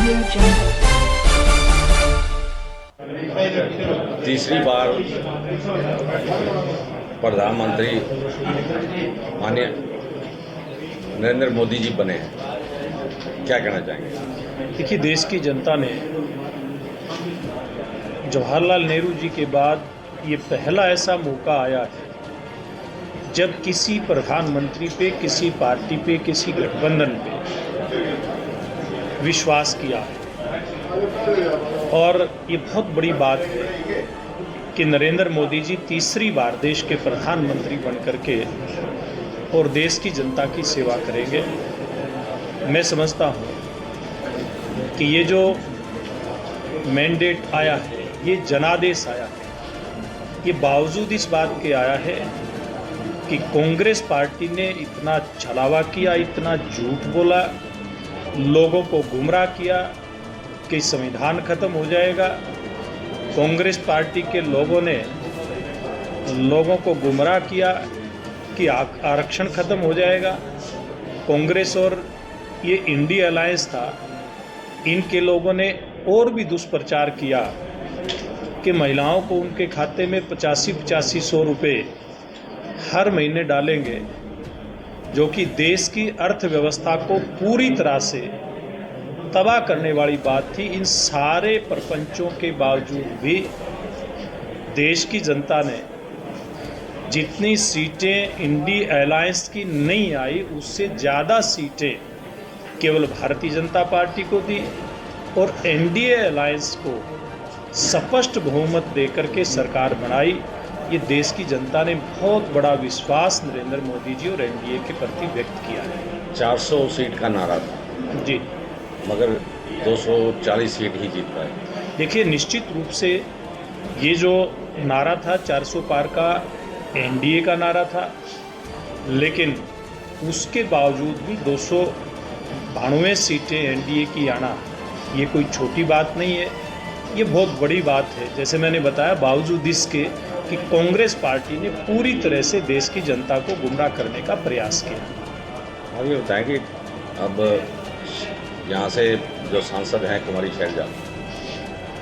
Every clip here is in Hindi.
Audio Jungle. तीसरी बार प्रधानमंत्री माननीय नरेंद्र मोदी जी बने हैं, क्या कहना चाहेंगे? देखिए, देश की जनता ने जवाहरलाल नेहरू जी के बाद ये पहला ऐसा मौका आया है जब किसी प्रधानमंत्री पे, किसी पार्टी पे, किसी गठबंधन पे विश्वास किया है। और ये बहुत बड़ी बात है कि नरेंद्र मोदी जी तीसरी बार देश के प्रधानमंत्री बनकर के और देश की जनता की सेवा करेंगे। मैं समझता हूँ कि ये जो मैंडेट आया है, ये जनादेश आया है, ये बावजूद इस बात के आया है कि कांग्रेस पार्टी ने इतना छलावा किया, इतना झूठ बोला, लोगों को गुमराह किया कि संविधान खत्म हो जाएगा। कांग्रेस पार्टी के लोगों ने लोगों को गुमराह किया कि आरक्षण खत्म हो जाएगा। कांग्रेस और ये इंडिया अलायंस था, इनके लोगों ने और भी दुष्प्रचार किया कि महिलाओं को उनके खाते में 85-85 रुपये हर महीने डालेंगे, जो कि देश की अर्थव्यवस्था को पूरी तरह से तबाह करने वाली बात थी। इन सारे प्रपंचों के बावजूद भी देश की जनता ने जितनी सीटें इंडिया अलायंस की नहीं आई, उससे ज़्यादा सीटें केवल भारतीय जनता पार्टी को दी और एनडीए अलायंस को स्पष्ट बहुमत देकर के सरकार बनाई। ये देश की जनता ने बहुत बड़ा विश्वास नरेंद्र मोदी जी और एनडीए के प्रति व्यक्त किया है। 400 सीट का नारा था जी, मगर 240 सीट ही जीत पाए। देखिए, निश्चित रूप से ये जो नारा था 400 पार का एनडीए का नारा था, लेकिन उसके बावजूद भी 292 सीटें एनडीए की आना ये कोई छोटी बात नहीं है, ये बहुत बड़ी बात है। जैसे मैंने बताया, बावजूद इसके कि कांग्रेस पार्टी ने पूरी तरह से देश की जनता को गुमराह करने का प्रयास किया। आप ये बताएं कि अब यहाँ से जो सांसद हैं कुमारी शैलजा,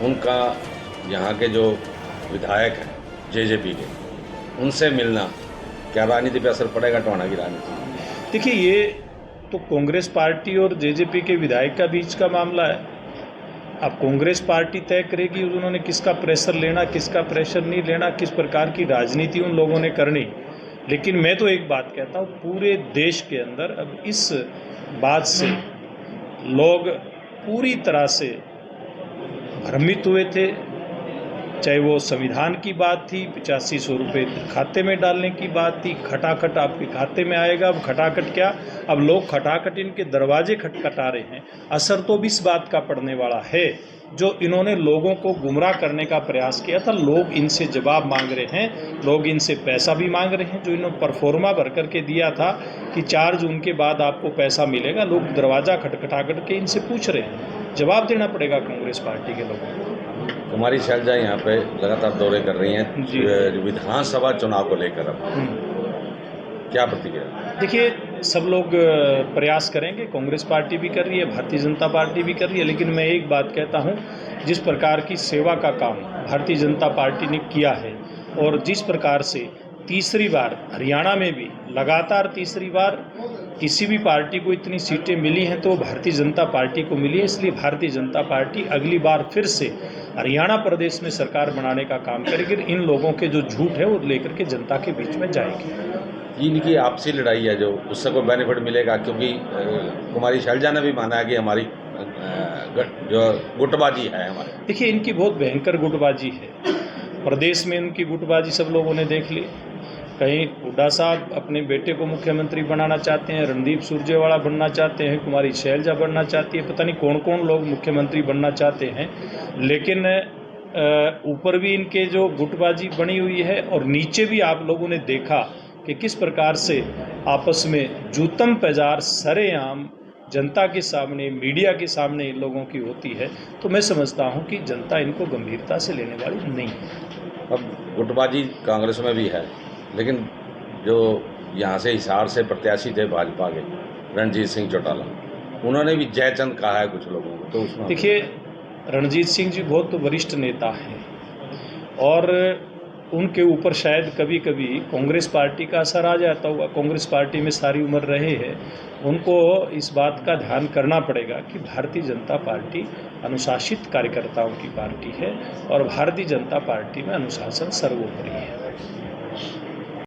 उनका यहाँ के जो विधायक हैं जेजेपी के, उनसे मिलना क्या राजनीति पे असर पड़ेगा? टोना की राजनीति? देखिए, ये तो कांग्रेस पार्टी और जेजेपी के विधायक का बीच का मामला है। अब कांग्रेस पार्टी तय करेगी उन्होंने किसका प्रेशर लेना, किसका प्रेशर नहीं लेना, किस प्रकार की राजनीति उन लोगों ने करनी। लेकिन मैं तो एक बात कहता हूँ, पूरे देश के अंदर अब इस बात से लोग पूरी तरह से भ्रमित हुए थे। चाहे वो संविधान की बात थी, 8500 रुपये खाते में डालने की बात थी, खटाखट आपके खाते में आएगा। अब खटाखट क्या, अब लोग खटाखट इनके दरवाजे खटखटा रहे हैं। असर तो भी इस बात का पड़ने वाला है, जो इन्होंने लोगों को गुमराह करने का प्रयास किया था। लोग इनसे जवाब मांग रहे हैं, लोग इनसे पैसा भी मांग रहे हैं। जो इन्होंने परफॉर्मा भर करके दिया था कि 4 जून के बाद आपको पैसा मिलेगा, लोग दरवाज़ा खटखटा करके इनसे पूछ रहे हैं। जवाब देना पड़ेगा कांग्रेस पार्टी के लोगों को। कुमारी शैलजा यहाँ पे लगातार दौरे कर रही हैं विधानसभा चुनाव को लेकर, अब क्या प्रतिक्रिया? देखिए, सब लोग प्रयास करेंगे, कांग्रेस पार्टी भी कर रही है, भारतीय जनता पार्टी भी कर रही है। लेकिन मैं एक बात कहता हूँ, जिस प्रकार की सेवा का काम भारतीय जनता पार्टी ने किया है और जिस प्रकार से तीसरी बार हरियाणा में भी लगातार तीसरी बार किसी भी पार्टी को इतनी सीटें मिली हैं तो भारतीय जनता पार्टी को मिली है। इसलिए भारतीय जनता पार्टी अगली बार फिर से हरियाणा प्रदेश में सरकार बनाने का काम करेगी। इन लोगों के जो झूठ है वो लेकर के जनता के बीच में जाएगी। इनकी आपसी लड़ाई है, जो उससे कोई बेनिफिट मिलेगा? क्योंकि कुमारी शैलजा ने भी माना है कि हमारी जो गुटबाजी है हमारे। देखिए, इनकी बहुत भयंकर गुटबाजी है। प्रदेश में इनकी गुटबाजी सब लोगों ने देख ली। कहीं हुड्डा साहब अपने बेटे को मुख्यमंत्री बनाना चाहते हैं, रणदीप सुरजेवाला बनना चाहते हैं, कुमारी शैलजा बनना चाहती है, पता नहीं कौन कौन लोग मुख्यमंत्री बनना चाहते हैं। लेकिन ऊपर भी इनके जो गुटबाजी बनी हुई है और नीचे भी आप लोगों ने देखा कि किस प्रकार से आपस में जूतम पैजार सरेआम जनता के सामने, मीडिया के सामने इन लोगों की होती है। तो मैं समझता हूं कि जनता इनको गंभीरता से लेने वाली नहीं है। अब गुटबाजी कांग्रेस में भी है, लेकिन जो यहाँ से हिसार से प्रत्याशी थे भाजपा के रणजीत सिंह चौटाला, उन्होंने भी जयचंद कहा है कुछ लोगों को, तो उसमें देखिए, रणजीत सिंह जी बहुत वरिष्ठ नेता हैं और उनके ऊपर शायद कभी कभी कांग्रेस पार्टी का असर आ जाता होगा। कांग्रेस पार्टी में सारी उम्र रहे हैं, उनको इस बात का ध्यान करना पड़ेगा कि भारतीय जनता पार्टी अनुशासित कार्यकर्ताओं की पार्टी है और भारतीय जनता पार्टी में अनुशासन सर्वोपरि है।